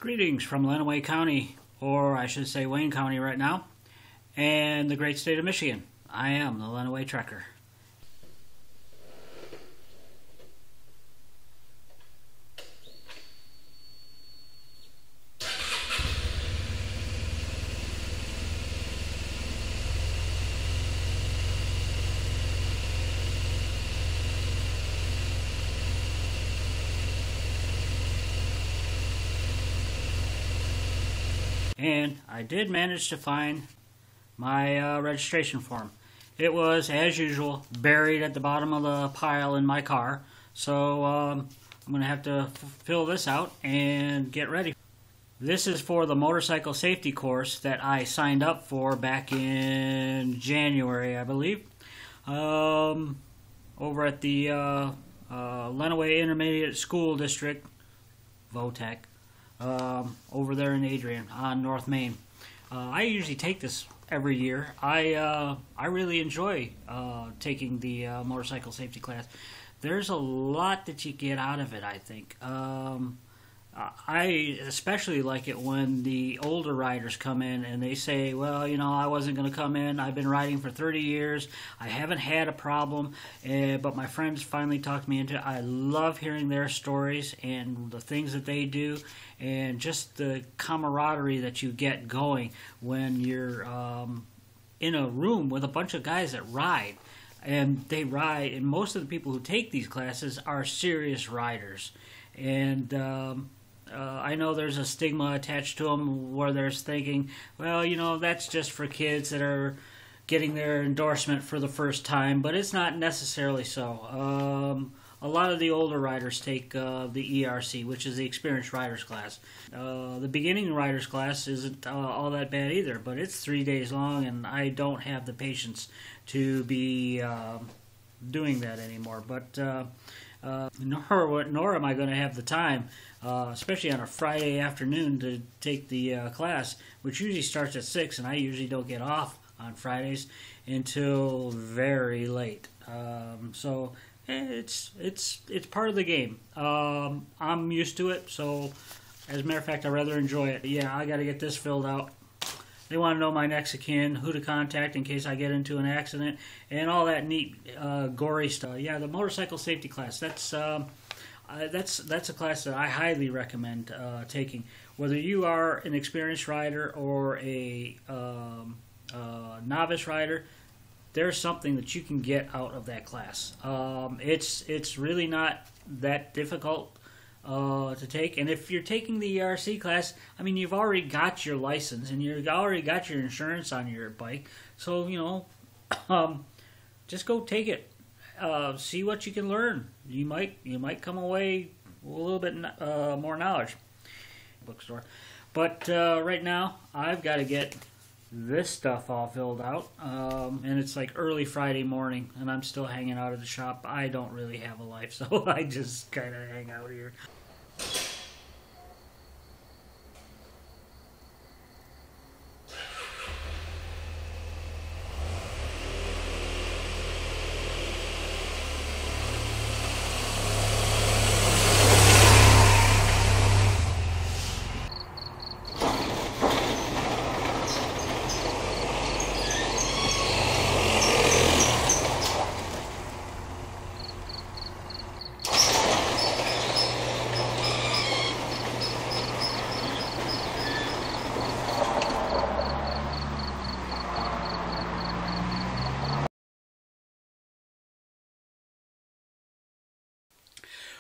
Greetings from Lenawee County, or I should say Wayne County right now, and the great state of Michigan. I am the Lenawee Trekker. And I did manage to find my registration form. It was, as usual, buried at the bottom of the pile in my car. So I'm going to have to fill this out and get ready. This is for the motorcycle safety course that I signed up for back in January, I believe. Over at the Lenawee Intermediate School District, VOTEC. Over there in Adrian on North Main. I usually take this every year. I really enjoy taking the motorcycle safety class. There's a lot that you get out of it, I think. I especially like it when the older riders come in and they say, well, you know, I wasn't going to come in. I've been riding for 30 years. I haven't had a problem, but my friends finally talked me into it. I love hearing their stories and the things that they do and just the camaraderie that you get going when you're in a room with a bunch of guys that ride. And they ride, and most of the people who take these classes are serious riders. And I know there's a stigma attached to them where there's thinking, well, you know, that's just for kids that are getting their endorsement for the first time, but it's not necessarily so. A lot of the older riders take the ERC, which is the Experienced Riders Class. The Beginning Riders Class isn't all that bad either, but it's 3 days long, and I don't have the patience to be doing that anymore. But nor am I going to have the time, especially on a Friday afternoon, to take the class, which usually starts at 6, and I usually don't get off on Fridays until very late. So it's part of the game. I'm used to it, so as a matter of fact, I rather enjoy it. Yeah, I got to get this filled out. They want to know my next of kin, who to contact in case I get into an accident, and all that neat, gory stuff. Yeah, the motorcycle safety class. That's a class that I highly recommend taking. Whether you are an experienced rider or a novice rider, there's something that you can get out of that class. It's really not that difficult to take, and if you're taking the ERC class, I mean, you've already got your license and you've already got your insurance on your bike, so you know, just go take it. See what you can learn. You might come away with a little bit more knowledge. Bookstore, but right now I've got to get this stuff all filled out, and it's like early Friday morning, and I'm still hanging out at the shop. I don't really have a life, so I just kind of hang out here.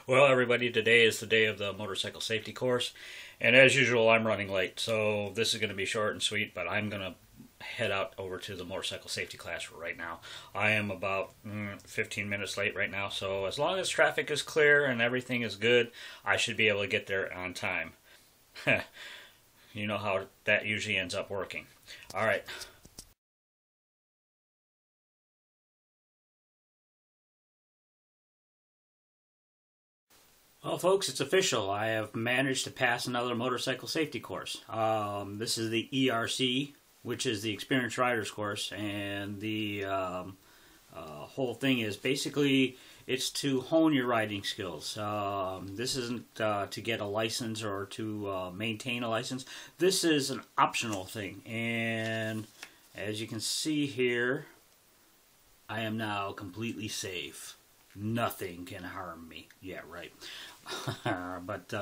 Well, everybody, today is the day of the motorcycle safety course, and as usual, I'm running late, so this is going to be short and sweet, but I'm going to head out over to the motorcycle safety class right now. I am about 15 minutes late right now, so as long as traffic is clear and everything is good, I should be able to get there on time. You know how that usually ends up working. All right. Well, folks, it's official. I have managed to pass another motorcycle safety course. This is the ERC, which is the Experienced Riders course, and the whole thing is basically It's to hone your riding skills. This isn't to get a license or to maintain a license. This is an optional thing. And as you can see here, I am now completely safe. Nothing can harm me. Yeah, right. But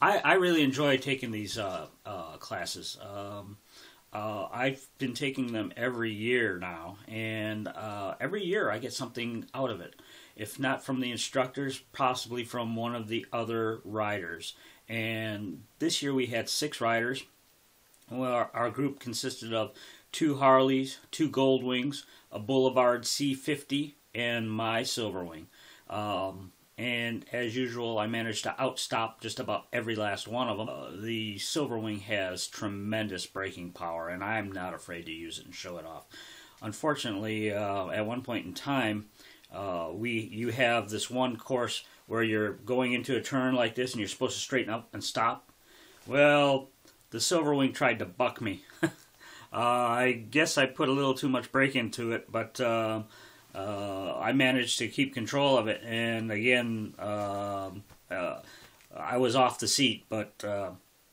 I really enjoy taking these classes. I've been taking them every year now, and every year I get something out of it. If not from the instructors, possibly from one of the other riders. And this year we had 6 riders. Well, our group consisted of 2 Harleys, 2 Goldwings, a Boulevard C50, and my Silverwing. And as usual, I managed to outstop just about every last one of them. The Silverwing has tremendous braking power, and I'm not afraid to use it and show it off. Unfortunately, at one point in time, you have this one course where you're going into a turn like this, and you're supposed to straighten up and stop. Well, the Silverwing tried to buck me. I guess I put a little too much brake into it, but I managed to keep control of it, and again, I was off the seat, but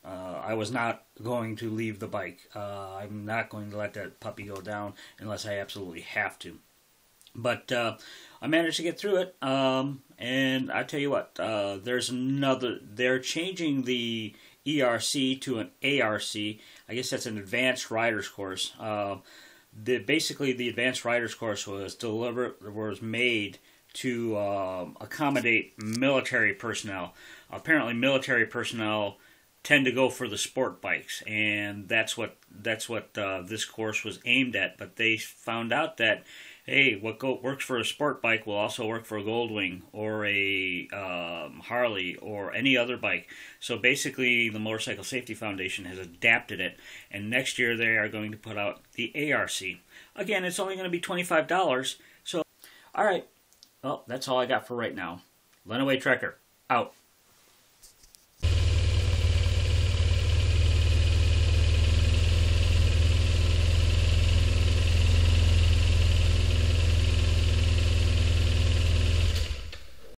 I was not going to leave the bike. I'm not going to let that puppy go down unless I absolutely have to. But I managed to get through it, and I tell you what, they're changing the ERC to an ARC. I guess that's an advanced riders course. Basically, the advanced riders course was made to accommodate military personnel. Apparently, military personnel tend to go for the sport bikes, and that's what this course was aimed at. But they found out that, hey, what works for a sport bike will also work for a Goldwing or a Harley or any other bike. So basically, the Motorcycle Safety Foundation has adapted it, and next year they are going to put out the ARC. Again, it's only going to be $25. So, all right, well, that's all I got for right now. Lenaway Trekker, out.